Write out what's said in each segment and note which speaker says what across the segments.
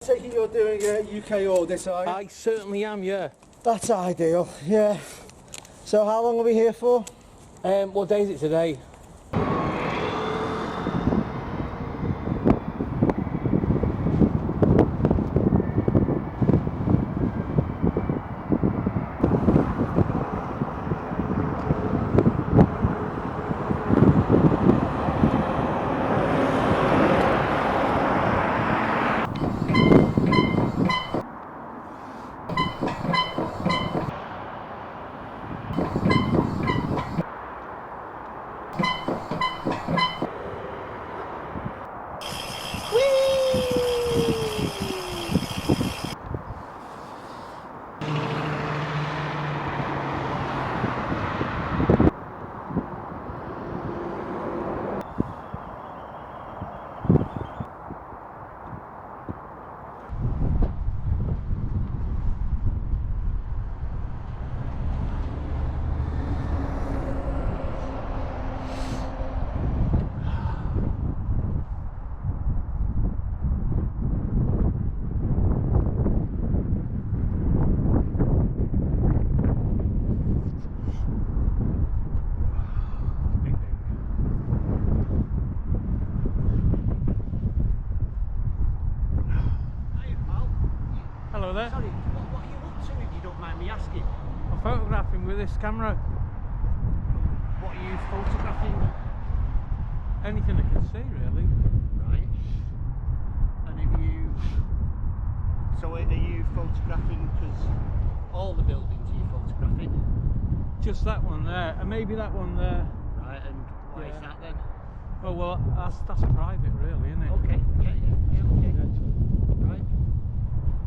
Speaker 1: Take it you're doing a UK audit, are you?
Speaker 2: I certainly am, yeah.
Speaker 1: That's ideal, yeah. So how long are we here for?
Speaker 2: What day is it today? Hello there.
Speaker 3: Sorry, what are you up to if you don't mind me asking?
Speaker 2: I'm photographing with this camera.
Speaker 3: What are you photographing?
Speaker 2: Anything I can see, really.
Speaker 3: Right. And are you photographing because all the buildings are you photographing?
Speaker 2: Just that one there, and maybe that one there.
Speaker 3: Right, and why is that then?
Speaker 2: Oh well, that's private, really, isn't it?
Speaker 3: Okay, yeah, okay. Right.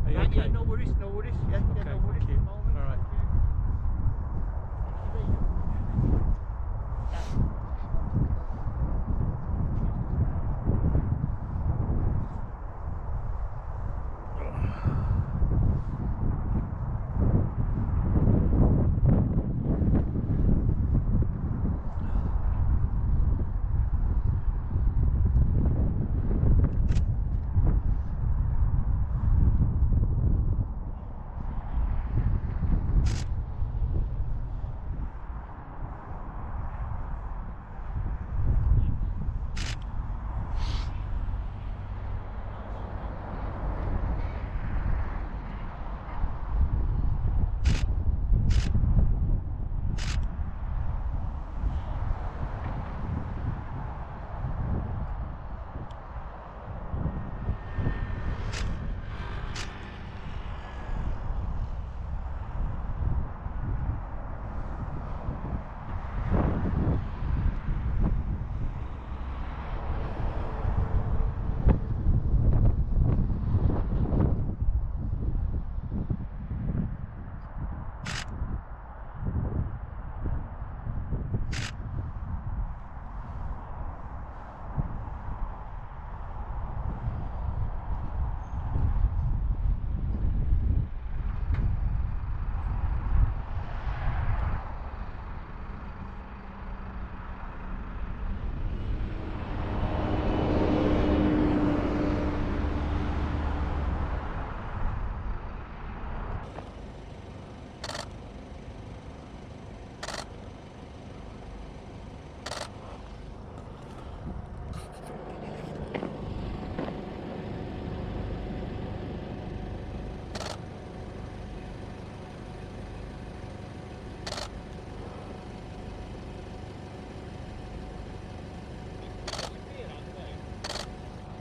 Speaker 2: Are you
Speaker 3: Right,
Speaker 2: okay?
Speaker 3: yeah, no worries. Yeah,
Speaker 2: Okay,
Speaker 3: no worries.
Speaker 2: thank you.
Speaker 3: All right.
Speaker 2: All right.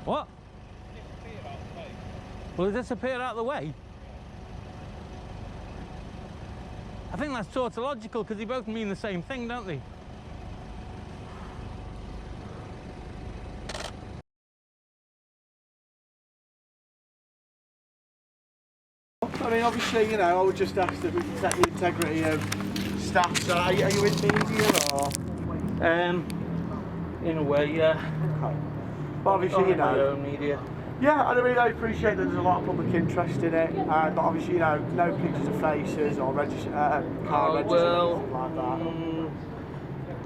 Speaker 2: What? Will it disappear out of the way? I think that's tautological because they both mean the same thing, don't they?
Speaker 1: I mean, obviously, you know, I would just ask that we protect the integrity of staff. So are you in media or?
Speaker 2: In a way, yeah.
Speaker 1: Okay. But obviously, you
Speaker 2: My
Speaker 1: know.
Speaker 2: own media.
Speaker 1: Yeah, I mean, I appreciate that there's a lot of public interest in it, but obviously, you know, no pictures of faces or car registers or anything like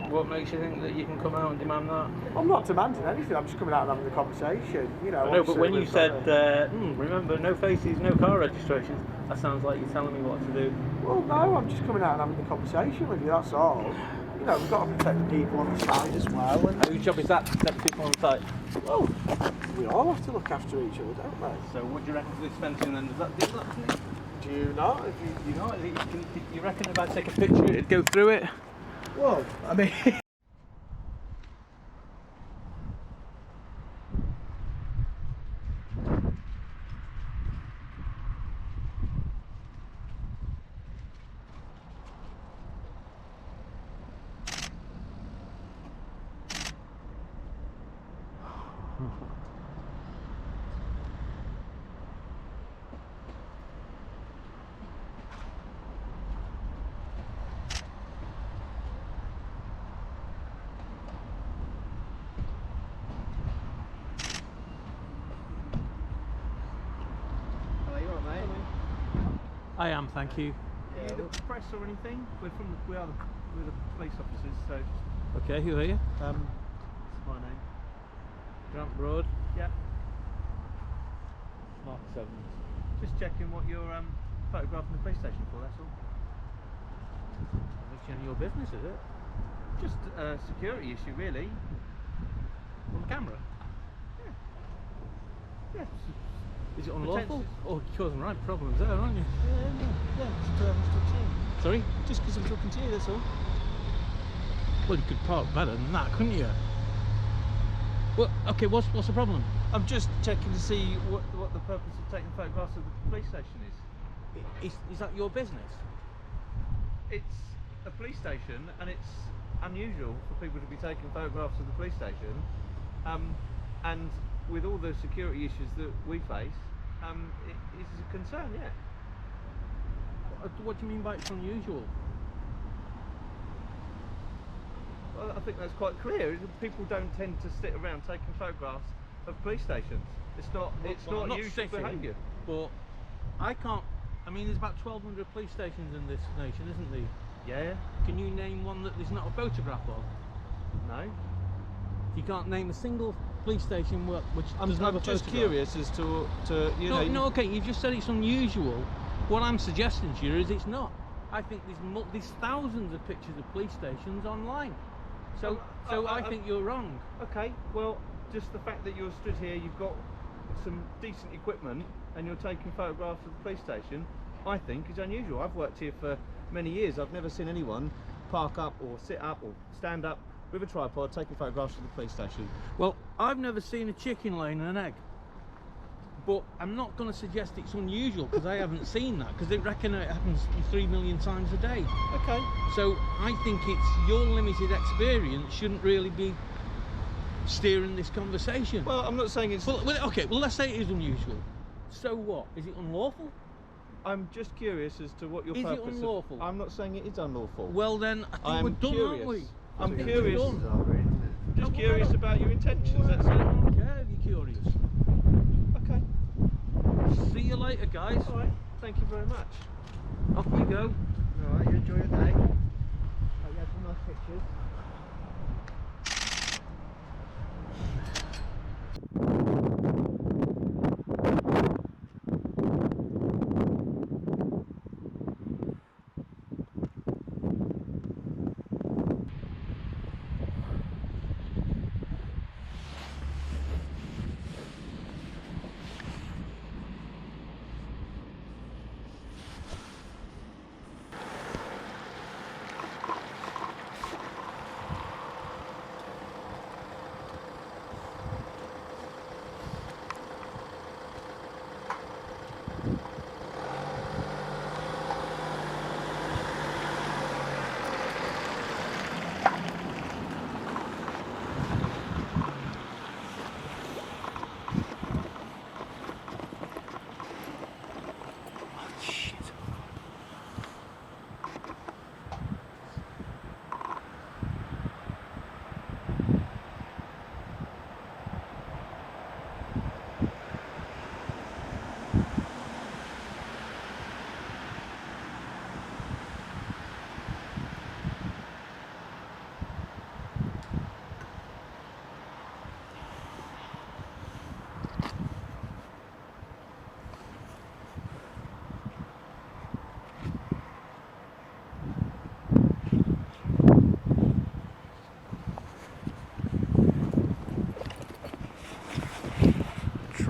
Speaker 1: that.
Speaker 2: What makes you think that you can come out and demand that?
Speaker 1: I'm not demanding anything, I'm just coming out and having the conversation, you know.
Speaker 2: No, but when you
Speaker 1: obviously
Speaker 2: said, remember, no faces, no car registrations, that sounds like you're telling me what to do.
Speaker 1: Well, no, I'm just coming out and having the conversation with you, that's all. You know, we've got to protect the people on the site as well. And
Speaker 2: Whose job is that, to protect the people on the site?
Speaker 1: well, we all have to look after each other, don't we?
Speaker 2: So what do you reckon for this fencing then? Does that do that to me?
Speaker 1: Do you not? If
Speaker 2: You know, you reckon if I take a picture it'd go through it?
Speaker 1: well, I mean...
Speaker 2: I am, thank you.
Speaker 1: Yeah, the press or anything? We are the police officers, so...
Speaker 2: Okay, who are you?
Speaker 1: That's my name.
Speaker 2: Grant Road.
Speaker 1: Yeah.
Speaker 2: Mark 7.
Speaker 1: Just checking what you're photographing the police station for, that's all.
Speaker 2: It's none of your business, is it?
Speaker 1: Just a security issue, really.
Speaker 2: On the camera?
Speaker 1: Yeah.
Speaker 2: Is it unlawful?
Speaker 1: Pretentious.
Speaker 2: Oh, you're causing right problems there, aren't you?
Speaker 1: Yeah, just to talk to you.
Speaker 2: Sorry?
Speaker 1: Just because I'm talking to you, that's all.
Speaker 2: Well, you could park better than that, couldn't you? Well, okay, what's the problem?
Speaker 1: I'm just checking to see what the purpose of taking photographs of the police station is.
Speaker 2: Is that your business?
Speaker 1: It's a police station, and it's unusual for people to be taking photographs of the police station. And with all the security issues that we face, it is a concern, yeah.
Speaker 2: What do you mean by it's unusual?
Speaker 1: Well, I think that's quite clear. People don't tend to sit around taking photographs of police stations. It's not
Speaker 2: I'm not
Speaker 1: usual
Speaker 2: sitting,
Speaker 1: behaviour.
Speaker 2: But I can't. I mean, there's about 1,200 police stations in this nation, isn't there?
Speaker 1: Yeah.
Speaker 2: Can you name one that there's not a photograph of?
Speaker 1: No.
Speaker 2: You can't name a single police station which doesn't have a
Speaker 1: just
Speaker 2: photograph.
Speaker 1: curious as to you know.
Speaker 2: No, okay. You just said it's unusual. What I'm suggesting to you is it's not. I think there's thousands of pictures of police stations online. So I think you're wrong.
Speaker 1: Okay. Well, just the fact that you're stood here, you've got some decent equipment, and you're taking photographs of the police station, I think is unusual. I've worked here for many years. I've never seen anyone park up or sit up or stand up with a tripod taking photographs of the police station.
Speaker 2: Well, I've never seen a chicken laying an egg. But I'm not going to suggest it's unusual because I haven't seen that, because they reckon it happens 3 million times a day.
Speaker 1: Okay.
Speaker 2: So I think it's your limited experience shouldn't really be steering this conversation.
Speaker 1: Well, I'm not saying it's...
Speaker 2: Well, okay, well, let's say it is unusual. So what? Is it unlawful?
Speaker 1: I'm just curious as to what your purpose
Speaker 2: Is it unlawful?
Speaker 1: I'm not saying it is unlawful.
Speaker 2: Well then, I think
Speaker 1: I'm
Speaker 2: we're done,
Speaker 1: curious.
Speaker 2: aren't we?
Speaker 1: I'm
Speaker 2: I think
Speaker 1: curious.
Speaker 2: we're done.
Speaker 1: Just
Speaker 2: No,
Speaker 1: curious
Speaker 2: well,
Speaker 1: about your intentions,
Speaker 2: I
Speaker 1: that's all.
Speaker 2: don't care if you're curious.
Speaker 1: Okay.
Speaker 2: See you later, guys.
Speaker 1: Alright, thank you very much.
Speaker 2: Off you go.
Speaker 1: Alright, you enjoy your day. Hope you have some nice pictures.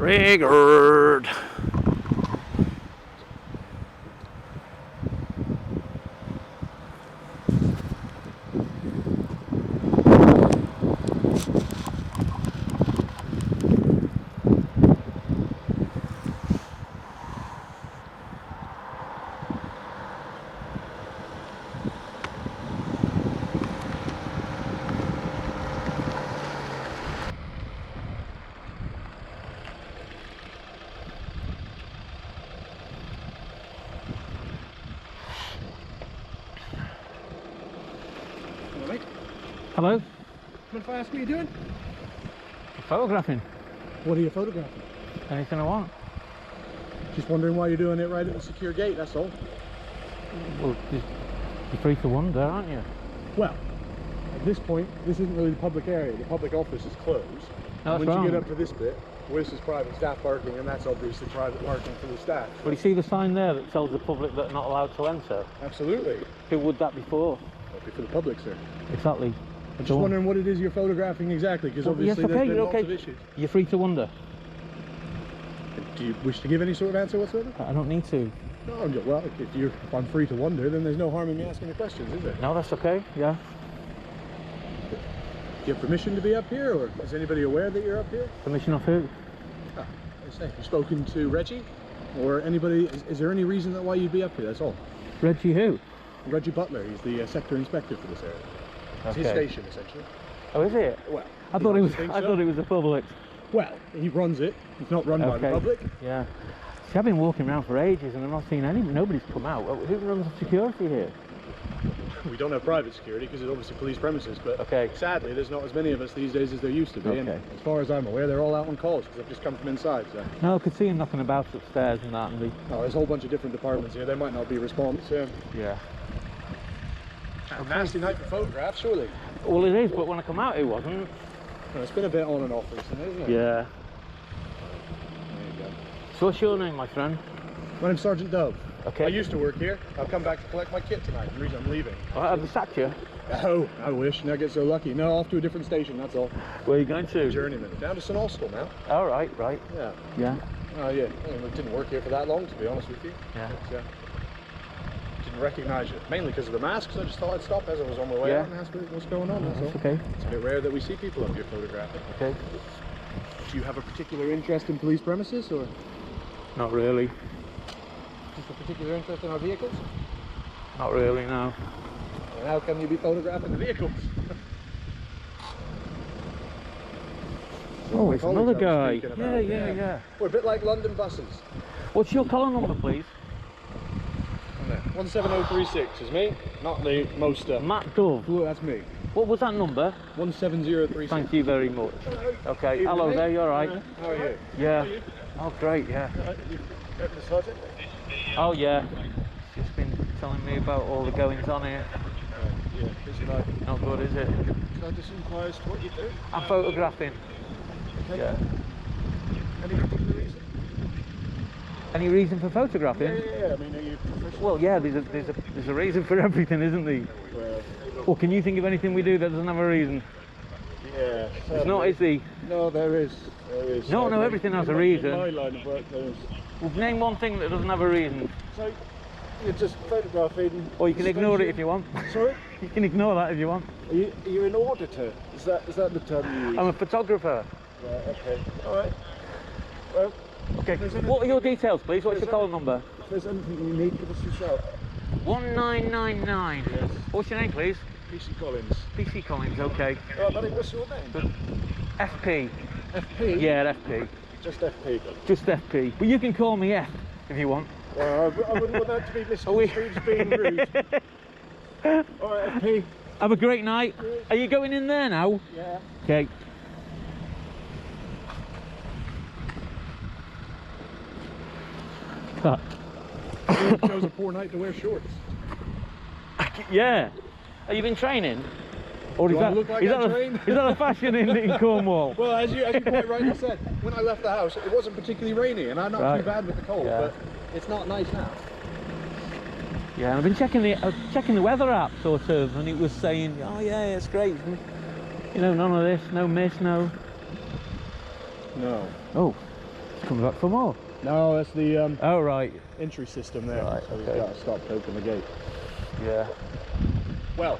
Speaker 2: Triggered. Hello?
Speaker 3: Mind if I ask what you're doing?
Speaker 2: Photographing.
Speaker 3: What are you photographing?
Speaker 2: Anything I want.
Speaker 3: Just wondering why you're doing it right at the secure gate, that's all.
Speaker 2: Well, you're free to wander, aren't you?
Speaker 3: Well, at this point, this isn't really the public area. The public office is closed.
Speaker 2: No, that's
Speaker 3: Once
Speaker 2: wrong.
Speaker 3: you get up to this bit, well, this is private staff parking, and that's obviously private parking for the staff.
Speaker 2: Well, you see the sign there that tells the public that they're not allowed to enter?
Speaker 3: Absolutely.
Speaker 2: Who would that be for?
Speaker 3: That'd be for the public, sir.
Speaker 2: Exactly.
Speaker 3: I'm just wondering what it is you're photographing exactly, because obviously
Speaker 2: yes, okay,
Speaker 3: there's been
Speaker 2: you're
Speaker 3: lots
Speaker 2: okay.
Speaker 3: of issues.
Speaker 2: You're free to wander.
Speaker 3: Do you wish to give any sort of answer whatsoever?
Speaker 2: I don't need to.
Speaker 3: No, well, if I'm free to wander, then there's no harm in me asking the questions, is there?
Speaker 2: No, that's okay, yeah.
Speaker 3: Do you have permission to be up here, or is anybody aware that you're up here?
Speaker 2: Permission off who?
Speaker 3: Ah, I say, you spoken to Reggie? Or anybody, is there any reason that why you'd be up here, that's all?
Speaker 2: Reggie who?
Speaker 3: Reggie Butler, he's the sector inspector for this area. It's his
Speaker 2: Okay.
Speaker 3: station, essentially.
Speaker 2: Oh, is it?
Speaker 3: Well,
Speaker 2: I thought it was the public.
Speaker 3: Well, he runs it. It's not run by the
Speaker 2: Okay.
Speaker 3: public.
Speaker 2: Yeah. See, I've been walking around for ages and I've not seen nobody's come out. Who runs the security here?
Speaker 3: We don't have private security because it's obviously police premises, but
Speaker 2: Okay.
Speaker 3: sadly there's not as many of us these days as there used to be. And
Speaker 2: Okay.
Speaker 3: as far as I'm aware, they're all out on calls because I've just come from inside. So.
Speaker 2: No, I could see him knocking about upstairs and that.
Speaker 3: Oh, there's a whole bunch of different departments here. They might not be response.
Speaker 2: Yeah.
Speaker 3: A nasty night for photographs, surely.
Speaker 2: Well, it is, but when I come out, it wasn't.
Speaker 3: Well, it's been a bit on and off recently, isn't it?
Speaker 2: Yeah.
Speaker 3: There you go.
Speaker 2: So what's your name, my friend?
Speaker 3: My name's Sergeant Dove.
Speaker 2: Okay.
Speaker 3: I used to work here. I've come back to collect my kit tonight. The reason I'm leaving.
Speaker 2: Have they sacked you?
Speaker 3: Oh, I wish. Never get so lucky. No, off to a different station. That's all.
Speaker 2: Where are you going to?
Speaker 3: Journeyman. Down to St Austell now.
Speaker 2: All right.
Speaker 3: Yeah.
Speaker 2: Yeah.
Speaker 3: Oh yeah. I mean, I didn't work here for that long, to be honest with you.
Speaker 2: Yeah.
Speaker 3: But, didn't recognise you. Mainly because of the masks. I just thought I'd stop as I was on my way
Speaker 2: Yeah.
Speaker 3: out and ask what's going on. That's all.
Speaker 2: Okay.
Speaker 3: It's a bit rare that we see people up here photographing.
Speaker 2: Okay.
Speaker 3: Do you have a particular interest in police premises, or
Speaker 2: Not really.
Speaker 3: just a particular interest in our vehicles?
Speaker 2: Not really, no.
Speaker 3: And how can you be photographing the vehicles?
Speaker 2: Oh, it's another guy.
Speaker 3: Speaking
Speaker 2: Yeah,
Speaker 3: about,
Speaker 2: yeah.
Speaker 3: We're a bit like London buses.
Speaker 2: What's your colour number, please?
Speaker 3: 17036 is me, not the most.
Speaker 2: Matt Dove.
Speaker 3: Oh, that's me.
Speaker 2: What was that number?
Speaker 3: 17036.
Speaker 2: Thank you very much. Okay.
Speaker 3: Evening,
Speaker 2: Hello
Speaker 3: mate.
Speaker 2: there. You all right?
Speaker 3: How are you?
Speaker 2: Yeah. Oh, great. Yeah.
Speaker 3: The sergeant?
Speaker 2: Oh, yeah. He's just been telling me about all the goings on here.
Speaker 3: Yeah, busy night.
Speaker 2: Not good, is it?
Speaker 3: Can I just inquire as to what you do?
Speaker 2: I'm photographing.
Speaker 3: Okay.
Speaker 2: Yeah.
Speaker 3: Any particular reason?
Speaker 2: Any reason for photographing?
Speaker 3: Yeah. I mean, are you professional?
Speaker 2: Well, yeah. There's a reason for everything, isn't there?
Speaker 3: Well,
Speaker 2: Well, can you think of anything we do that doesn't have a reason?
Speaker 3: yeah.
Speaker 2: It's not, is there?
Speaker 3: No, there is. There is.
Speaker 2: No,
Speaker 3: sadly.
Speaker 2: everything has a
Speaker 3: In
Speaker 2: reason.
Speaker 3: my line of work, there is.
Speaker 2: Well, name one thing that doesn't have a reason.
Speaker 3: So, you're just photographing.
Speaker 2: Or you can ignore it if you want.
Speaker 3: Sorry?
Speaker 2: You can ignore that if you want.
Speaker 3: Are you an auditor? Is that the term you use?
Speaker 2: I'm a photographer.
Speaker 3: Right, okay. Alright. Well,
Speaker 2: Okay.
Speaker 3: There's anything-
Speaker 2: What are your details, please? What's your
Speaker 3: there's
Speaker 2: call number?
Speaker 3: if there's anything you need, give us a shout.
Speaker 2: 1999.
Speaker 3: Yes.
Speaker 2: What's your name, please?
Speaker 3: PC Collins.
Speaker 2: PC Collins. Okay.
Speaker 3: Alright, buddy, what's your name?
Speaker 2: FP.
Speaker 3: FP?
Speaker 2: Yeah, FP.
Speaker 3: Just FP.
Speaker 2: Just FP. But you can call me F if you want.
Speaker 3: Well, I wouldn't want that to be
Speaker 2: we-
Speaker 3: misconstrued as being rude. Alright, FP.
Speaker 2: Have a great night. Are you going in there now?
Speaker 3: Yeah.
Speaker 2: Okay.
Speaker 3: Chose a poor night to wear shorts.
Speaker 2: Yeah. Have you been training? Or
Speaker 3: Do I look like I trained?
Speaker 2: is that a fashion in Cornwall?
Speaker 3: Well, as you quite rightly said, when I left the house, it wasn't particularly rainy, and I'm not
Speaker 2: Right.
Speaker 3: too bad with the cold,
Speaker 2: Yeah.
Speaker 3: but it's not nice now.
Speaker 2: Yeah, and I've been checking the weather app sort of, and it was saying, oh yeah, it's great. You know, none of this, no mist, no.
Speaker 3: No.
Speaker 2: Oh, It's coming back for more.
Speaker 3: No, that's the
Speaker 2: Oh, right.
Speaker 3: entry system there.
Speaker 2: Right,
Speaker 3: So we've
Speaker 2: okay.
Speaker 3: got to stop to open the gate.
Speaker 2: Yeah.
Speaker 3: Well,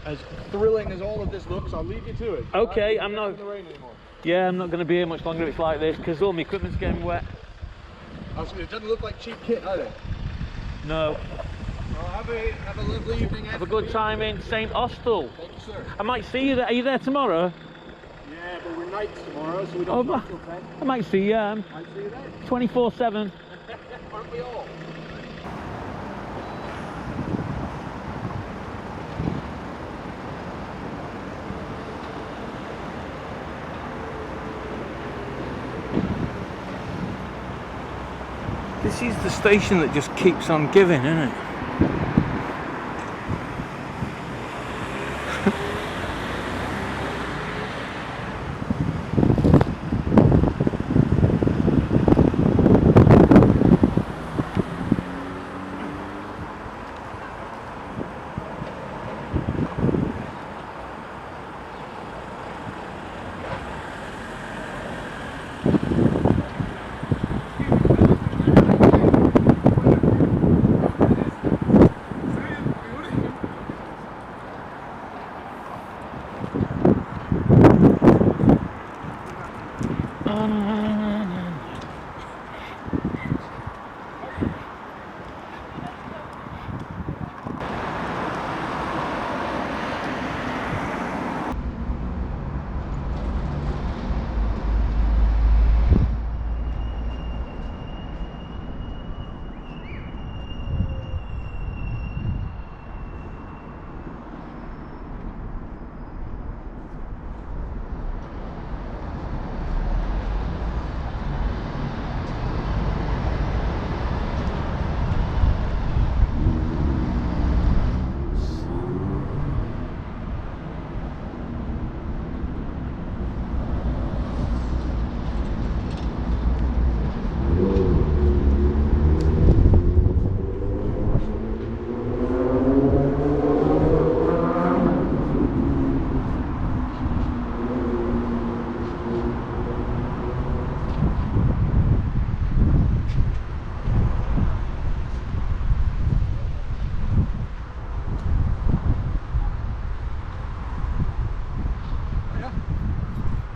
Speaker 3: as thrilling as all of this looks, I'll leave you to it.
Speaker 2: Okay,
Speaker 3: I'm
Speaker 2: I'm
Speaker 3: not
Speaker 2: not.
Speaker 3: in the rain anymore.
Speaker 2: Yeah, I'm not going to be here much longer if it's like this because all my equipment's getting wet.
Speaker 3: It doesn't look like cheap kit either.
Speaker 2: No.
Speaker 3: Well, have a lovely evening.
Speaker 2: Have a good time in St. Austell.
Speaker 3: Thank you, sir.
Speaker 2: I might see you there. Are you there tomorrow?
Speaker 3: Yeah, but we're nights tomorrow, so we
Speaker 2: Oh,
Speaker 3: don't start till 10.
Speaker 2: I might see you.
Speaker 3: Might see you then.
Speaker 2: 24/7.
Speaker 3: Aren't we all?
Speaker 2: This is the station that just keeps on giving, isn't it?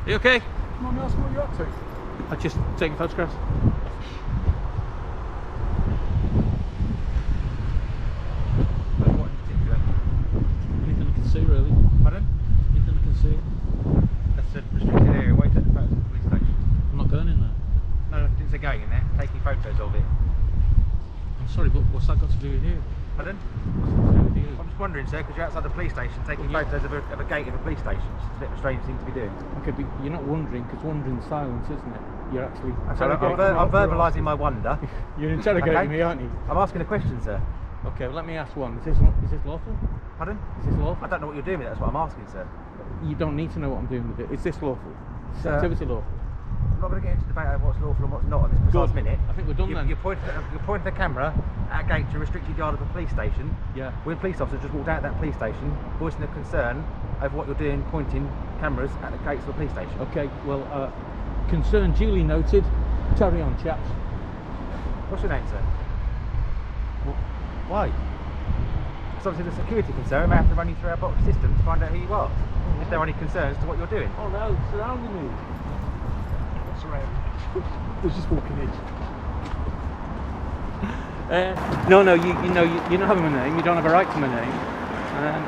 Speaker 2: You okay?
Speaker 3: Come on, ask me what you're up to.
Speaker 2: I'm just taking photographs.
Speaker 1: What in particular?
Speaker 2: Anything I can see, really.
Speaker 1: Pardon?
Speaker 2: Anything I can see.
Speaker 1: That's a restricted area. Wait at the photos at the police station.
Speaker 2: I'm not going in there.
Speaker 1: No, I didn't say going in there. Taking photos of it.
Speaker 2: I'm sorry, but what's that got to do with you?
Speaker 1: Pardon?
Speaker 2: What's that got to do with you?
Speaker 1: I'm just wondering, sir, because you're outside the police station taking
Speaker 2: Yeah.
Speaker 1: photos of a gate of a police station. It's a bit of a strange thing to be doing.
Speaker 2: Okay, but you're not wondering, because wondering's silence, isn't it? You're actually
Speaker 1: I'm
Speaker 2: interrogating.
Speaker 1: verbalising my wonder.
Speaker 2: You're interrogating
Speaker 1: Okay.
Speaker 2: me, aren't you?
Speaker 1: I'm asking a question, sir.
Speaker 2: Okay, well, let me ask one. Is this lawful?
Speaker 1: Pardon?
Speaker 2: Is this lawful?
Speaker 1: I don't know what you're doing with it. That's what I'm asking, sir.
Speaker 2: You don't need to know what I'm doing with it. Is this lawful? Is
Speaker 1: Sir.
Speaker 2: activity lawful?
Speaker 1: I'm not going to get into debate over what's lawful and what's not at this precise
Speaker 2: Good.
Speaker 1: minute.
Speaker 2: I think we're done then.
Speaker 1: You're pointing the camera at a gate to a restricted yard of a police station.
Speaker 2: Yeah.
Speaker 1: When police officers just walked out of that police station, voicing a concern over what you're doing, pointing cameras at the gates of a police station.
Speaker 2: Okay, well, concern duly noted. Carry on, chaps.
Speaker 1: What's your name, sir?
Speaker 2: Why?
Speaker 1: Because obviously the security concern, we have to run you through our box system to find out who you are. If there are any concerns to what you're doing.
Speaker 2: Oh no, surrounding me.
Speaker 3: What's around? They're just walking in.
Speaker 2: No, you don't have a name. You don't have a right to my name.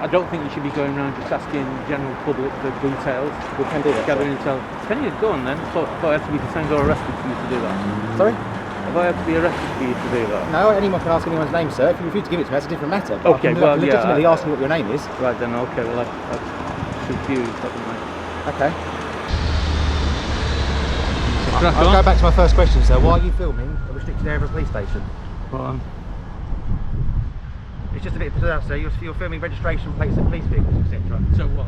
Speaker 2: I don't think you should be going around just asking the general public for details.
Speaker 1: We can do that.
Speaker 2: Gathering intel. Can you go on then? I thought I had to be detained or arrested for you to do that.
Speaker 1: Sorry?
Speaker 2: Have I had to be arrested for you to do that?
Speaker 1: No, anyone can ask anyone's name, sir. If you refuse to give it to me, that's a different matter. But
Speaker 2: Okay,
Speaker 1: I can
Speaker 2: well, yeah,
Speaker 1: legitimately ask you what your name is.
Speaker 2: Right then, okay, well I'm confused, haven't I?
Speaker 1: Okay.
Speaker 2: Crack
Speaker 1: I'll
Speaker 2: on.
Speaker 1: go back to my first question, sir. Why are you filming a restricted area of a police station?
Speaker 2: Well,
Speaker 1: It's just a bit bizarre, sir. You're filming registration plates of police vehicles, etc.
Speaker 2: so what?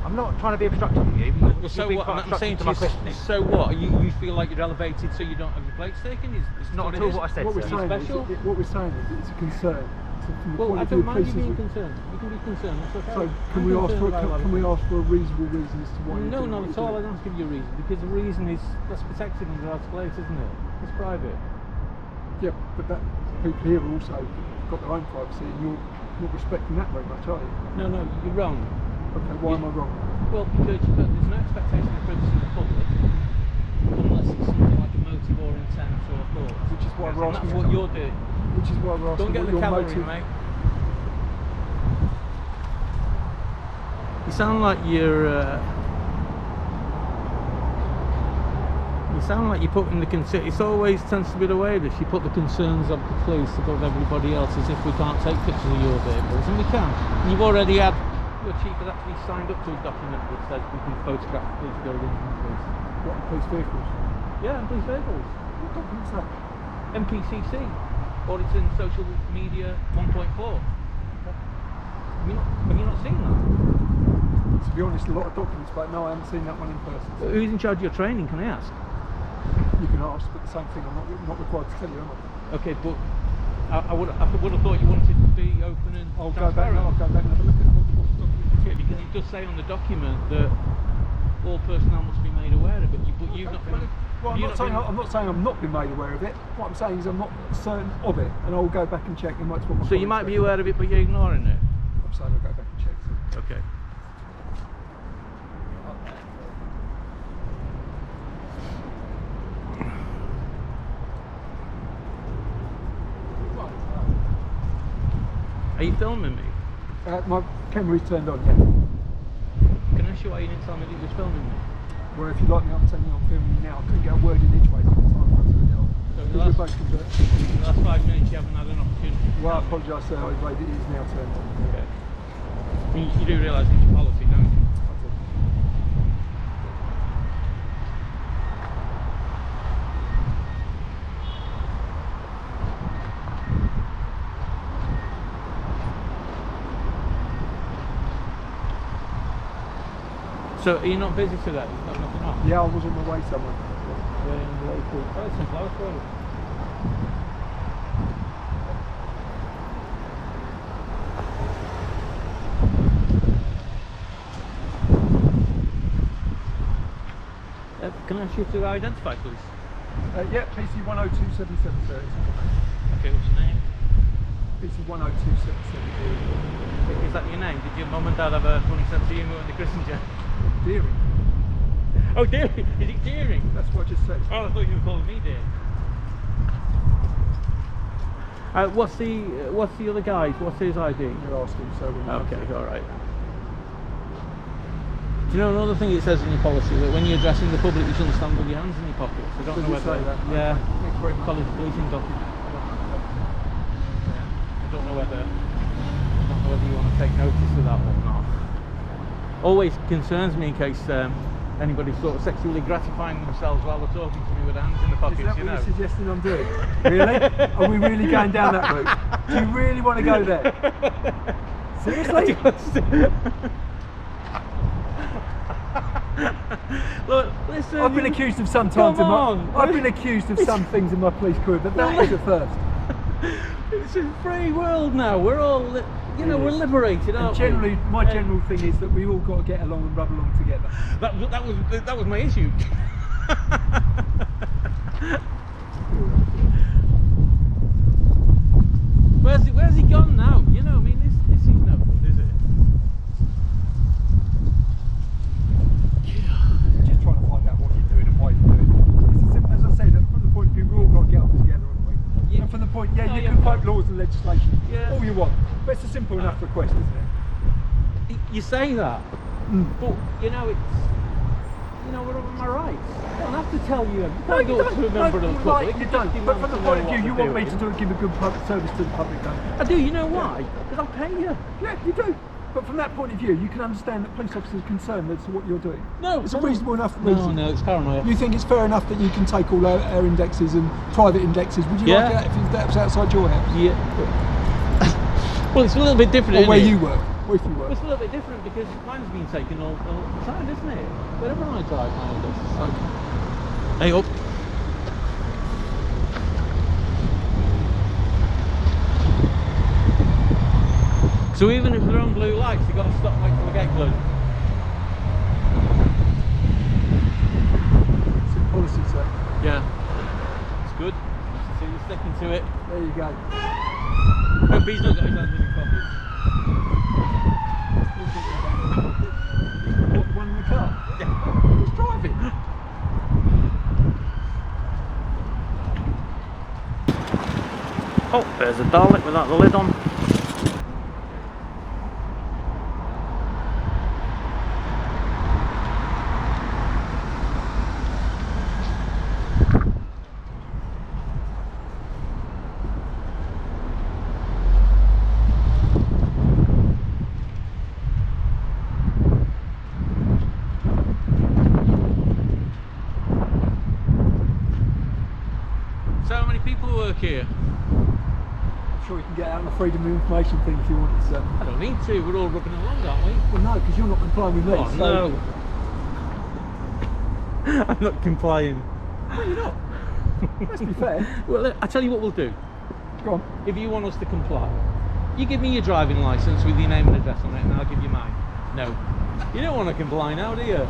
Speaker 1: I'm not trying to be obstructive of you, but
Speaker 2: Well,
Speaker 1: you're
Speaker 2: so
Speaker 1: being
Speaker 2: what?
Speaker 1: quite
Speaker 2: I'm saying
Speaker 1: obstructive
Speaker 2: to
Speaker 1: my
Speaker 2: you,
Speaker 1: questioning.
Speaker 2: so what? You feel like you're elevated so you don't have your plates taken? Is
Speaker 1: Not
Speaker 2: what
Speaker 1: at
Speaker 2: it
Speaker 1: all
Speaker 2: is?
Speaker 1: what I said,
Speaker 3: What we're
Speaker 1: sir.
Speaker 3: saying
Speaker 2: Special?
Speaker 3: is, what we're saying is it's a concern. from the
Speaker 2: Well,
Speaker 3: point
Speaker 2: I
Speaker 3: of view
Speaker 2: don't
Speaker 3: of
Speaker 2: mind you
Speaker 3: police.
Speaker 2: being concerned. You can be concerned. That's okay.
Speaker 3: So can
Speaker 2: I'm
Speaker 3: we ask
Speaker 2: concerned
Speaker 3: for
Speaker 2: about
Speaker 3: can we
Speaker 2: everything.
Speaker 3: ask for a reasonable reason as to why? you're
Speaker 2: No,
Speaker 3: doing
Speaker 2: not
Speaker 3: what
Speaker 2: at
Speaker 3: you're
Speaker 2: all. I
Speaker 3: doing?
Speaker 2: don't have to give you a reason because the reason is that's protected under Article 8, isn't it? It's private.
Speaker 3: Yeah, but that people here have also got their own privacy, and you're not respecting that very much, are you?
Speaker 2: No, you're wrong.
Speaker 3: Okay, why am I wrong?
Speaker 2: Well, because there's no expectation of privacy in the public unless it's something like a motive or intent or a thought.
Speaker 3: Which is why we're
Speaker 2: And
Speaker 3: asking.
Speaker 2: that's what you're doing.
Speaker 3: Which is why we're asking
Speaker 2: Don't get
Speaker 3: what
Speaker 2: the
Speaker 3: your
Speaker 2: cavalry,
Speaker 3: motive.
Speaker 2: mate. You sound like you're. You sound like you're putting the concern. It always tends to be the way of this. You put the concerns of the police above everybody else, as if we can't take pictures of your vehicles, and we can. And you've already had. Your chief has actually signed up to a document that says we can photograph police buildings and police.
Speaker 3: What, police vehicles?
Speaker 2: Yeah, and police vehicles.
Speaker 3: What document's that?
Speaker 2: MPCC, Auditing Social Media 1.4. Have you not seen that?
Speaker 3: To be honest, a lot of documents, but no, I haven't seen that one in person.
Speaker 2: Who's in charge of your training, can I ask?
Speaker 3: You can ask, but the same thing, I'm not required to tell you, am I?
Speaker 2: Okay, but I would have thought you wanted to be open and
Speaker 3: I'll go back and
Speaker 2: transparent.
Speaker 3: have a look at what the document
Speaker 2: Yeah, because it does say on the document that all personnel must be made aware of it, but you've not been...
Speaker 3: Well, I'm not saying I'm not been made aware of it. What I'm saying is I'm not certain of it, and I'll go back and check. And that's what my
Speaker 2: So you
Speaker 3: colleagues
Speaker 2: might be
Speaker 3: say.
Speaker 2: aware of it, but you're ignoring it.
Speaker 3: I'm saying I'll go back and check. So.
Speaker 2: Okay. Are you filming me?
Speaker 3: My camera's turned on, yeah.
Speaker 2: Can I ask you why you didn't tell me that you was filming me?
Speaker 3: Well, if you like me, I'm telling you I'm filming you now. I couldn't get a word in edgeways at the time. I turned it off.
Speaker 2: So
Speaker 3: Because we're both convert.
Speaker 2: in the last 5 minutes you haven't had an opportunity.
Speaker 3: Well, I apologise, sir. It is now turned on.
Speaker 2: Okay. You do realise it's your policy, don't you?
Speaker 3: I do.
Speaker 2: So are you not busy today? You've got nothing on?
Speaker 3: Yeah, I was on my way somewhere.
Speaker 2: Oh, it's some flowers for you. Can I ask you to identify, please?
Speaker 3: Yeah, PC 10277, sir.
Speaker 2: Okay, what's your name?
Speaker 3: PC 10277.
Speaker 2: Is that your name? Did your mum and dad have a funny sense of humour when they christened you?
Speaker 3: Deering.
Speaker 2: Oh, Deering! Is it Deering?
Speaker 3: That's what I just said.
Speaker 2: Oh, I thought you were calling me Deering. What's the other guy's? What's his ID?
Speaker 3: You're asking, so when you
Speaker 2: Okay, all right. Do you know another thing it says in your policy that when you're addressing the public, you shouldn't stand with your hands in your pockets? I don't
Speaker 3: Does
Speaker 2: know
Speaker 3: it
Speaker 2: whether.
Speaker 3: say that?
Speaker 2: Yeah.
Speaker 3: Thank you very much.
Speaker 2: College policing document. I don't know whether you want to take notice of that or not. Always concerns me in case anybody's sort of sexually gratifying themselves while they're talking to me with their hands in the pockets.
Speaker 3: Is that
Speaker 2: you
Speaker 3: what
Speaker 2: know.
Speaker 3: you're suggesting I'm doing? Really? Are we really going down that route? Do you really want to go there? Seriously?
Speaker 2: Look, listen.
Speaker 3: I've been accused of some times
Speaker 2: Come on.
Speaker 3: I've been accused of some things in my police career, but that is a first.
Speaker 2: It's a free world now. We're all, we're liberated,
Speaker 3: And
Speaker 2: aren't
Speaker 3: generally,
Speaker 2: we?
Speaker 3: my general thing is that we all got to get along and rub along together.
Speaker 2: That was my issue. Where's he gone now? You know, I mean, this is no good, is it?
Speaker 3: Just trying to find out what you're doing and why you're doing it. It's as simple as I said, from the point of view, we all got to get up together, haven't we?
Speaker 2: Yeah.
Speaker 3: And from the point, you
Speaker 2: yeah,
Speaker 3: can quote laws and legislation all you want, but it's a simple enough request, isn't it?
Speaker 2: You say that, but we're over my rights. I don't have to tell you. You can't go to a member of the public.
Speaker 3: You don't. But from the point of view, you want me to give a good public service to the public, don't you?
Speaker 2: I do. You know why? Because I'll pay you.
Speaker 3: Yeah, you do. But from that point of view, you can understand that police officers are concerned as to what you're doing.
Speaker 2: No,
Speaker 3: it's a reasonable enough reason.
Speaker 2: No, it's paranoia.
Speaker 3: You think it's fair enough that you can take all our indexes and private indexes? Would you like that if that was outside your house?
Speaker 2: Yeah. Well, it's a little bit different.
Speaker 3: Or where
Speaker 2: isn't it?
Speaker 3: you work, or if you work.
Speaker 2: It's a little bit different because mine's been taken all the time, isn't it? Whenever I drive my indexes.
Speaker 3: Okay.
Speaker 2: Hey up. So even if they're on blue lights, you've got to stop and wait till the gate closes.
Speaker 3: It's a policy, sir.
Speaker 2: Yeah. It's good. So you're sticking to it.
Speaker 3: There you go.
Speaker 2: Hope he's not got his hands in his pockets.
Speaker 3: What, one in the car?
Speaker 2: Yeah.
Speaker 3: Who's driving?
Speaker 2: Oh, there's a Dalek without the lid on. So how many people work here?
Speaker 3: I'm sure you can get out on the freedom of information thing if you wanted, sir.
Speaker 2: I don't need to, we're all rubbing along, aren't we?
Speaker 3: Well, no, because you're not complying with me.
Speaker 2: Oh,
Speaker 3: so...
Speaker 2: no. I'm not complying.
Speaker 3: No, you're not. Let's be fair.
Speaker 2: Well, I tell you what we'll do.
Speaker 3: Go on.
Speaker 2: If you want us to comply, you give me your driving licence with your name and address on it, and I'll give you mine. No. You don't want to comply now, do you?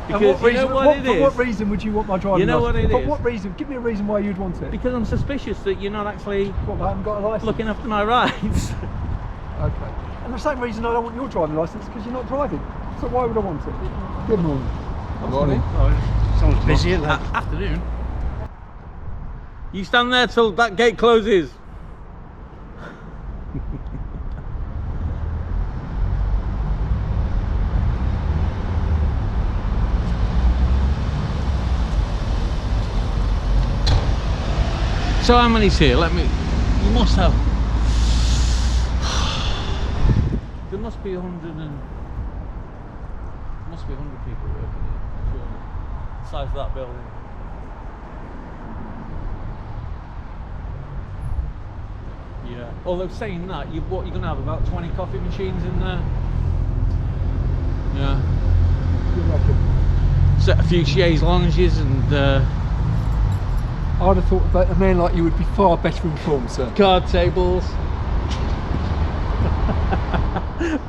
Speaker 2: Because you know what it is.
Speaker 3: For what reason would you want my driving
Speaker 2: You know
Speaker 3: licence?
Speaker 2: what it
Speaker 3: For
Speaker 2: is.
Speaker 3: what reason? Give me a reason why you'd want it.
Speaker 2: Because I'm suspicious that you're not actually
Speaker 3: What, I haven't got a licence?
Speaker 2: looking after my rights.
Speaker 3: Okay. And the same reason I don't want your driving licence, because you're not driving. So why would I want it? Good morning.
Speaker 4: Good morning. Someone's busy, isn't they?
Speaker 2: Afternoon. You stand there till that gate closes. So how many's here? Let me. You must have. There must be 100 and. Must be 100 people working here. Surely. The size of that building. Yeah. Although saying that, you're going to have about 20 coffee machines in there. Yeah.
Speaker 3: You reckon?
Speaker 2: Set a few chaise lounges and
Speaker 3: I'd have thought that a man like you would be far better informed, sir.
Speaker 2: card tables,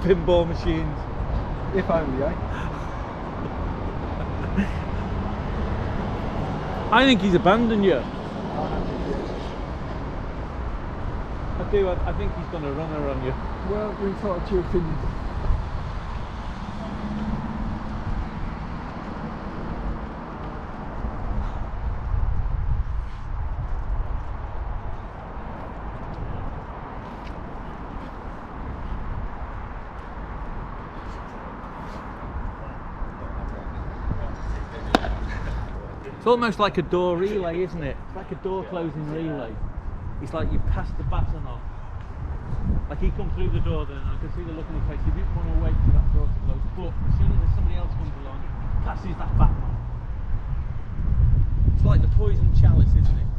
Speaker 2: pinball machines.
Speaker 3: If only, eh?
Speaker 2: I think he's abandoned you.
Speaker 3: I don't think he is.
Speaker 2: I do. I think he's done a runner on you.
Speaker 3: Well, you're entitled to your opinion.
Speaker 2: It's almost like a door relay, isn't it? It's like a door closing relay. It's like you pass the baton on. Like he come through the door then, and I can see the look on his face. He didn't want to wait for that door to close, but as soon as somebody else comes along, passes that baton on. It's like the poison chalice, isn't it?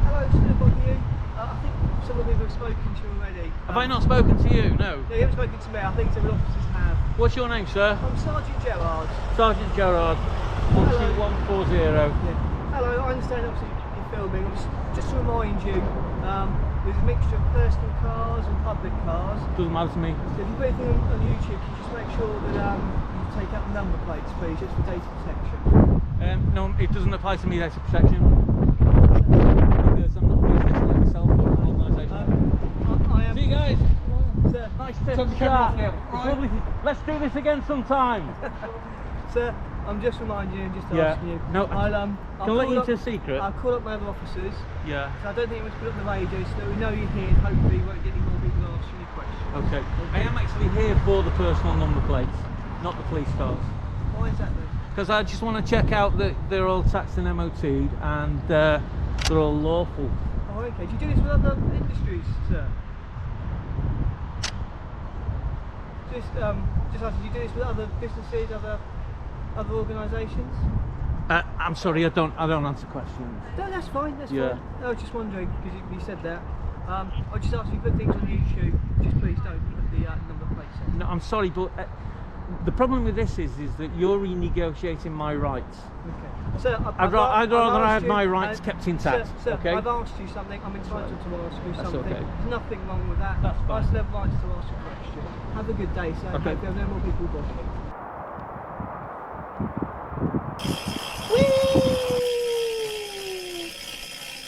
Speaker 5: Hello, it's Philip on you. I think some of you have spoken to you already.
Speaker 2: Have I not spoken to you? No.
Speaker 5: No, you haven't spoken to me. I think several officers have.
Speaker 2: What's your name, sir?
Speaker 5: I'm Sergeant Gerard.
Speaker 2: Sergeant Gerard. 12140.
Speaker 5: Yeah. Hello, I understand obviously you're filming. Just to remind you, there's a mixture of personal cars and public cars.
Speaker 2: Doesn't matter to me.
Speaker 5: So if you put anything on YouTube, can you just make sure that you take out the number plates, please, just for data protection.
Speaker 2: No, it doesn't apply to me, data protection. Because I'm not police station like yourself or an organisation.
Speaker 5: I am.
Speaker 2: See you guys.
Speaker 5: Sir,
Speaker 2: Nice to
Speaker 3: Turn the camera off now,
Speaker 2: It's
Speaker 3: right?
Speaker 2: lovely. Let's do this again sometime.
Speaker 5: sir, I'm just reminding you and just
Speaker 2: Yeah.
Speaker 5: asking you.
Speaker 2: No,
Speaker 5: I'll
Speaker 2: can I let you into a secret?
Speaker 5: I'll call up my other officers.
Speaker 2: Yeah.
Speaker 5: So I don't think we to put up the radio so that we know you're here and hopefully we won't get any more people asking you questions.
Speaker 2: Okay. I am actually here for the personal number plates, not the police cars.
Speaker 5: Why is that then?
Speaker 2: Because I just want to check out that they're all taxed and MOT'd and they're all lawful.
Speaker 5: Oh, okay. Do you do this with other industries, sir? Just asking, do you do this with other businesses, other organisations?
Speaker 2: I'm sorry, I don't answer questions.
Speaker 5: No, that's fine. That's
Speaker 2: Yeah.
Speaker 5: fine. No, I was just wondering because you said that. I just asked you to put things on YouTube. Just please don't put the number plates on.
Speaker 2: No, I'm sorry, but the problem with this is that you're renegotiating my rights.
Speaker 5: Okay. Sir,
Speaker 2: I'd rather I
Speaker 5: asked
Speaker 2: had my
Speaker 5: you-
Speaker 2: rights kept intact.
Speaker 5: Sir,
Speaker 2: okay.
Speaker 5: I've asked you something. I'm entitled to ask you
Speaker 2: That's
Speaker 5: something.
Speaker 2: okay.
Speaker 5: There's nothing wrong with that.
Speaker 2: That's fine.
Speaker 5: I still have rights to ask a question. Have a good day, sir.
Speaker 2: Okay.
Speaker 5: Hope you have no more people bothering you.